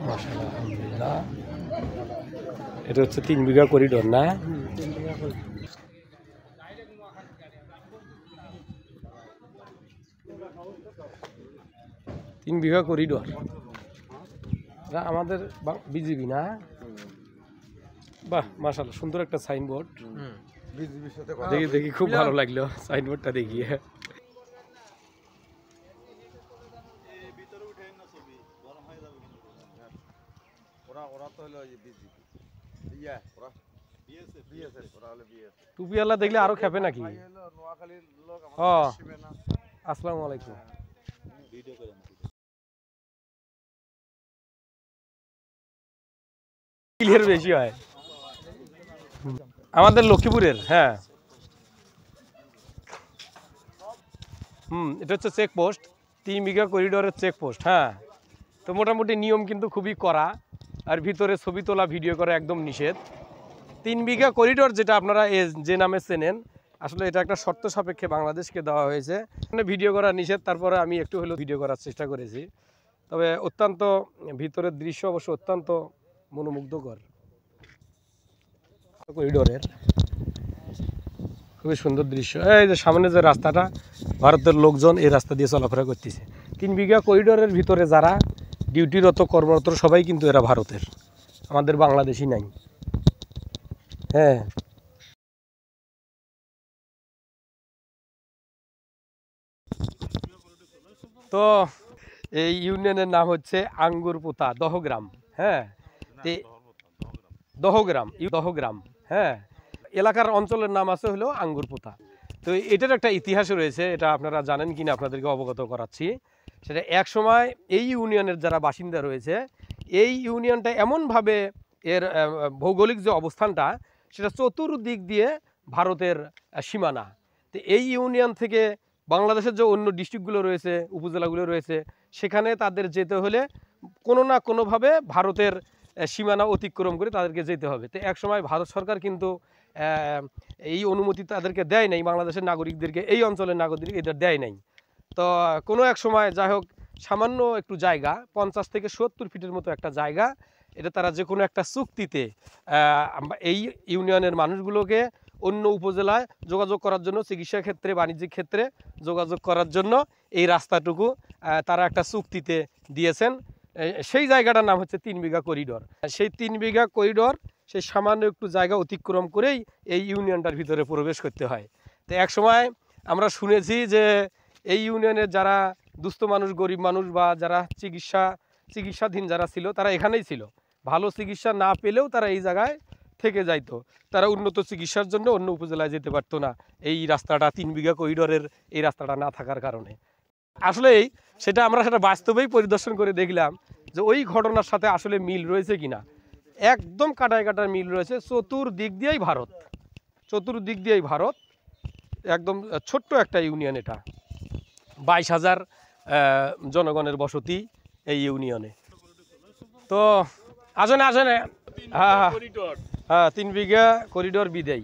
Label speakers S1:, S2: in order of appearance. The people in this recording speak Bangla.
S1: মাশাআল্লাহ, আলহামদুলিল্লাহ। এটা হচ্ছে 3 বিঘা করিডোর না? 3 বিঘা করিডোর। আমাদের বিজিবি না? বাহ, মাশাআল্লাহ, সুন্দর একটা সাইনবোর্ড। দেখি দেখি, খুব ভালো লাগলো সাইনবোর্ডটা দেখিয়ে। টুপিওয়ালা দেখলে আরো খেপে নাকি? আসসালামু আলাইকুম। বেশি হয় আমাদের লক্ষ্মীপুরের। হ্যাঁ, এটা হচ্ছে চেকপোস্ট, 3 বিঘা করিডোরের চেকপোস্ট। হ্যাঁ, তো মোটামুটি নিয়ম কিন্তু খুবই কড়া, আর ভিতরে ছবি তোলা ভিডিও করা একদম নিষেধ। 3 বিঘা করিডোর যেটা আপনারা যে নামে চেনেন, আসলে এটা একটা শর্ত সাপেক্ষে বাংলাদেশকে দেওয়া হয়েছে। মানে ভিডিও করা নিষেধ, তারপরে আমি একটু হলেও ভিডিও করার চেষ্টা করেছি। তবে অত্যন্ত ভিতরের দৃশ্য অবশ্য অত্যন্ত মনোমুগ্ধকর। করিডোরের খুবই সুন্দর দৃশ্য। এই যে সামনে যে রাস্তাটা, ভারতের লোকজন এই রাস্তা দিয়ে চলাফেরা করতেছে। 3 বিঘা করিডোরের ভিতরে যারা ডিউটিরত কর্মরত সবাই কিন্তু এরা ভারতের, আমাদের বাংলাদেশি নাই। হ্যাঁ, তো এই ইউনিয়নের নাম হচ্ছে আঙ্গুরপোতা দহগ্রাম। হ্যাঁ, দহগ্রাম। হ্যাঁ, এলাকার অঞ্চলের নাম আছে হলো আঙ্গুরপোতা। তো এটার একটা ইতিহাস রয়েছে, এটা আপনারা জানেন কিনা আপনাদেরকে অবগত করাচ্ছি। সেটা এক সময় এই ইউনিয়নের যারা বাসিন্দা রয়েছে, এই ইউনিয়নটা এমনভাবে এর ভৌগোলিক যে অবস্থানটা, সেটা চতুর্দিক দিয়ে ভারতের সীমানা। তো এই ইউনিয়ন থেকে বাংলাদেশের যে অন্য ডিস্ট্রিক্টগুলো রয়েছে, উপজেলাগুলো রয়েছে, সেখানে তাদের যেতে হলে কোনো না কোনোভাবে ভারতের সীমানা অতিক্রম করে তাদেরকে যেতে হবে। তো এক সময় ভারত সরকার কিন্তু এই অনুমতি তাদেরকে দেয় নাই, বাংলাদেশের নাগরিকদেরকে, এই অঞ্চলের নাগরিক এটা দেয় নাই। তো কোনো এক সময় যাই হোক, সামান্য একটু জায়গা, 50 থেকে 70 ফিটের মতো একটা জায়গা, এটা তারা যে কোনো একটা চুক্তিতে এই ইউনিয়নের মানুষগুলোকে অন্য উপজেলায় যোগাযোগ করার জন্য, চিকিৎসা ক্ষেত্রে, বাণিজ্যিক ক্ষেত্রে যোগাযোগ করার জন্য এই রাস্তাটুকু তারা একটা চুক্তিতে দিয়েছেন। সেই জায়গাটার নাম হচ্ছে 3 বিঘা করিডোর। সেই 3 বিঘা করিডোর, সেই সামান্য একটু জায়গা অতিক্রম করেই এই ইউনিয়নটার ভিতরে প্রবেশ করতে হয়। তো এক সময় আমরা শুনেছি যে এই ইউনিয়নের যারা দুস্থ মানুষ, গরিব মানুষ, বা যারা চিকিৎসাধীন যারা ছিল, তারা এখানেই ছিল। ভালো চিকিৎসা না পেলেও তারা এই জায়গায় থেকে যাইতো, তারা উন্নত চিকিৎসার জন্য অন্য উপজেলায় যেতে পারতো না, এই রাস্তাটা 3 বিঘা করিডোরের এই রাস্তাটা না থাকার কারণে। আসলেই সেটা আমরা বাস্তবেই পরিদর্শন করে দেখলাম যে ওই ঘটনার সাথে আসলে মিল রয়েছে কিনা। একদম কাটায় কাটায় মিল রয়েছে। চতুর্দিক দিয়েই ভারত, একদম ছোট্ট একটা ইউনিয়ন এটা। 22,000 জনগণের বসতি এই ইউনিয়নে। তো আসেন। হ্যাঁ, 3 বিঘা করিডোর বিদেয়।